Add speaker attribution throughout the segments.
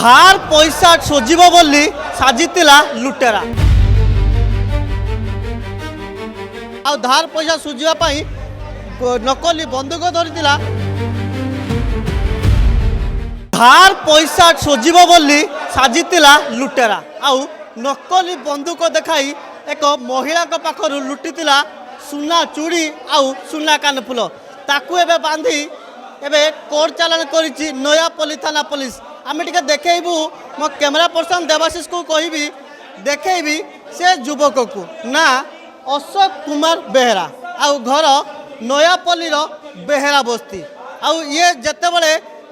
Speaker 1: ଧାର পয়সা শোজিব বলি সাজিলা লুটেরা ଆଉ ଧାର ପଇସା ସୁଝିବା ପାଇଁ ନକଲି ବନ୍ଧୁକ ଧରିଥିଲା। ଧାର ପଇସା ଶୋଝିବ ବୋଲି ସାଜିଥିଲା ଲୁଟେରା ଆଉ ନକଲି ବନ୍ଧୁକ ଦେଖାଇ ଏକ ମହିଳାଙ୍କ ପାଖରୁ ଲୁଟିଥିଲା ସୁନା ଚୁଡ଼ି ଆଉ ସୁନା କାନଫୁଲ। ତାକୁ ଏବେ ବାନ୍ଧି ଏବେ କୋର୍ଟ ଚାଲାଣ କରିଛି ନୟାପଲ୍ଲୀ ଥାନା পুলিশ। ଆମେ ଟିକେ ଦେଖେଇବୁ, ମୋ କ୍ୟାମେରା ପର୍ସନ ଦେବାଶିଷକୁ କହିବି ଦେଖେଇବି ସେ ଯୁବକକୁ ନା ଅଶୋକ କୁମାର ବେହେରା ଆଉ ଘର ନୟାପଲ୍ଲୀର ବେହେରା ବସ୍ତି। ଆଉ ଇଏ ଯେତେବେଳେ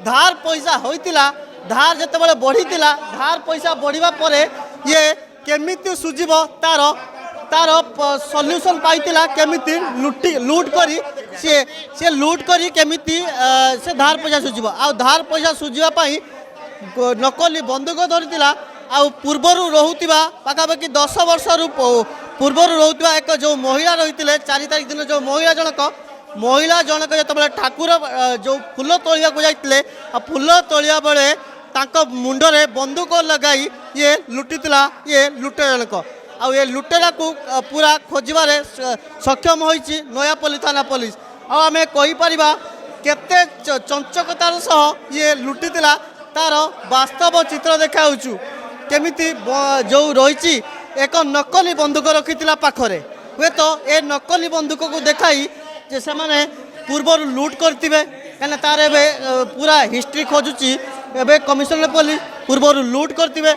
Speaker 1: ଧାର ପଇସା ହୋଇଥିଲା, ଧାର ଯେତେବେଳେ ବଢ଼ିଥିଲା, ଧାର ପଇସା ବଢ଼ିବା ପରେ ଇଏ କେମିତି ସୁଝିବ ତାର ସଲ୍ୟୁସନ୍ ପାଇଥିଲା, କେମିତି ଲୁଟ୍ କରି ସେ ଲୁଟ୍ କରି କେମିତି ସେ ଧାର ପଇସା ସୁଝିବ। ଆଉ ଧାର ପଇସା ସୁଝିବା ପାଇଁ ନକଲି ବନ୍ଧୁକ ଧରିଥିଲା। ଆଉ ପୂର୍ବରୁ ରହୁଥିବା ପାଖାପାଖି 10 ବର୍ଷରୁ ପୂର୍ବରୁ ରହୁଥିବା ଏକ ଯେଉଁ ମହିଳା ରହିଥିଲେ, 4 ତାରିଖ ଦିନ ଯେଉଁ ମହିଳା ଜଣକ ଯେତେବେଳେ ଠାକୁର ଯେଉଁ ଫୁଲ ତୋଳିବାକୁ ଯାଇଥିଲେ, ଫୁଲ ତୋଳିବା ବେଳେ ତାଙ୍କ ମୁଣ୍ଡରେ ବନ୍ଧୁକ ଲଗାଇ ଇଏ ଲୁଟିଥିଲା ଇଏ ଲୁଟେରା ଜଣକ। ଆଉ ଏ ଲୁଟେରାକୁ ପୁରା ଖୋଜିବାରେ ସକ୍ଷମ ହୋଇଛି ନୟାପଲ୍ଲୀ ଥାନା ପୁଲିଶ। ଆଉ ଆମେ କହିପାରିବା କେତେ ଚଞ୍ଚକତାର ସହ ଇଏ ଲୁଟିଥିଲା ତାର ବାସ୍ତବ ଚିତ୍ର ଦେଖାଉଛୁ। କେମିତି ଯେଉଁ ରହିଛି ଏକ ନକଲି ବନ୍ଧୁକ ରଖିଥିଲା ପାଖରେ, ହୁଏତ ଏ ନକଲି ବନ୍ଧୁକକୁ ଦେଖାଇ ଯେ ସେମାନେ ପୂର୍ବରୁ ଲୁଟ୍ କରିଥିବେ, କାହିଁକିନା ତାର ଏବେ ପୁରା ହିଷ୍ଟ୍ରି ଖୋଜୁଛି। ଏବେ କମିଶନର ପୋଲିସ ପୂର୍ବରୁ ଲୁଟ୍ କରିଥିବେ,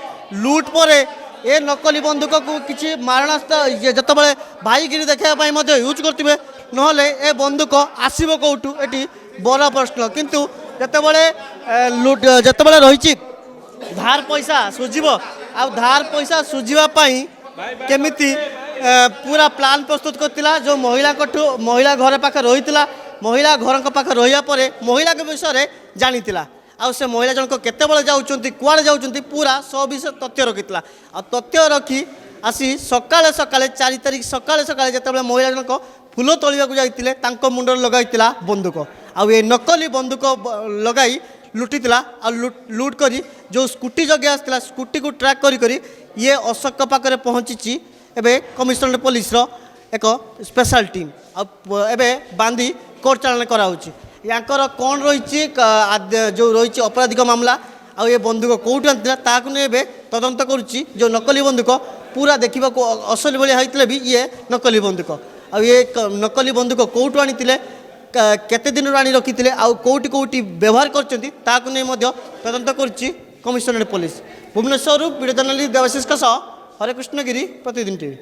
Speaker 1: ଲୁଟ୍ ପରେ ଏ ନକଲି ବନ୍ଧୁକକୁ କିଛି ମାରଣାସ୍ତ୍ର ଯେତେବେଳେ ଭାଇଗିରି ଦେଖାଇବା ପାଇଁ ମଧ୍ୟ ୟୁଜ୍ କରିଥିବେ, ନହେଲେ ଏ ବନ୍ଧୁକ ଆସିବ କେଉଁଠୁ ଏଠି ବଡ଼ ପ୍ରଶ୍ନ। କିନ୍ତୁ ଯେତେବେଳେ ରହିଛି ଧାର ପଇସା ସୁଝିବ, ଆଉ ଧାର ପଇସା ସୁଝିବା ପାଇଁ କେମିତି ପୁରା ପ୍ଲାନ୍ ପ୍ରସ୍ତୁତ କରିଥିଲା। ଯେଉଁ ମହିଳା ଘର ପାଖରେ ରହିଥିଲା, ମହିଳା ଘରଙ୍କ ପାଖରେ ରହିବା ପରେ ମହିଳାଙ୍କ ବିଷୟରେ ଜାଣିଥିଲା। ଆଉ ସେ ମହିଳା ଜଣକ କେତେବେଳେ ଯାଉଛନ୍ତି, କୁଆଡ଼େ ଯାଉଛନ୍ତି, ପୁରା ସବିଶେଷ ତଥ୍ୟ ରଖିଥିଲା। ଆଉ ତଥ୍ୟ ରଖି ଆସି ସକାଳେ 4 ତାରିଖ ସକାଳେ ଯେତେବେଳେ ମହିଳା ଜଣକ ଫୁଲ ତୋଳିବାକୁ ଯାଇଥିଲେ, ତାଙ୍କ ମୁଣ୍ଡରେ ଲଗାଇଥିଲା ବନ୍ଧୁକ। ଆଉ ଏ ନକଲି ବନ୍ଧୁକ ଲଗାଇ ଲୁଟିଥିଲା। ଆଉ ଲୁଟ୍ କରି ଯେଉଁ ସ୍କୁଟି ଜଗି ଆସିଥିଲା, ସ୍କୁଟିକୁ ଟ୍ରାକ୍ କରି ଇଏ ଅଶୋକ ପାଖରେ ପହଞ୍ଚିଛି। ଏବେ କମିଶନରେଟ୍ ପୋଲିସର ଏକ ସ୍ପେଶାଲ ଟିମ୍ ଆଉ ଏବେ ବାନ୍ଧି କୋର୍ଟ ଚାଲାଣ କରାହେଉଛି। ୟାଙ୍କର କ'ଣ ରହିଛି, ଯେଉଁ ରହିଛି ଅପରାଧିକ ମାମଲା, ଆଉ ଏ ବନ୍ଧୁକ କେଉଁଠୁ ଆଣିଥିଲା ତାହାକୁ ନେଇ ଏବେ ତଦନ୍ତ କରୁଛି। ଯେଉଁ ନକଲି ବନ୍ଧୁକ ପୁରା ଦେଖିବାକୁ ଅସଲି ଭଳିଆ ହେଇଥିଲେ ବି ଇଏ ନକଲି ବନ୍ଧୁକ। ଆଉ ଏ ନକଲି ବନ୍ଧୁକ କେଉଁଠୁ ଆଣିଥିଲେ, କେତେ ଦିନରୁ ଆଣି ରଖିଥିଲେ, ଆଉ କେଉଁଠି ବ୍ୟବହାର କରିଛନ୍ତି ତାହାକୁ ନେଇ ମଧ୍ୟ ତଦନ୍ତ କରୁଛି କମିଶନରେଟ୍ ପୋଲିସ। ଭୁବନେଶ୍ୱରରୁ ଭିଡ଼ିଓ ଜର୍ଣ୍ଣାଲିଷ୍ଟ ଦେବାଶିଷଙ୍କ ସହ ହରେକୃଷ୍ଣ ଗିରି, ପ୍ରତିଦିନ ଟିଭି।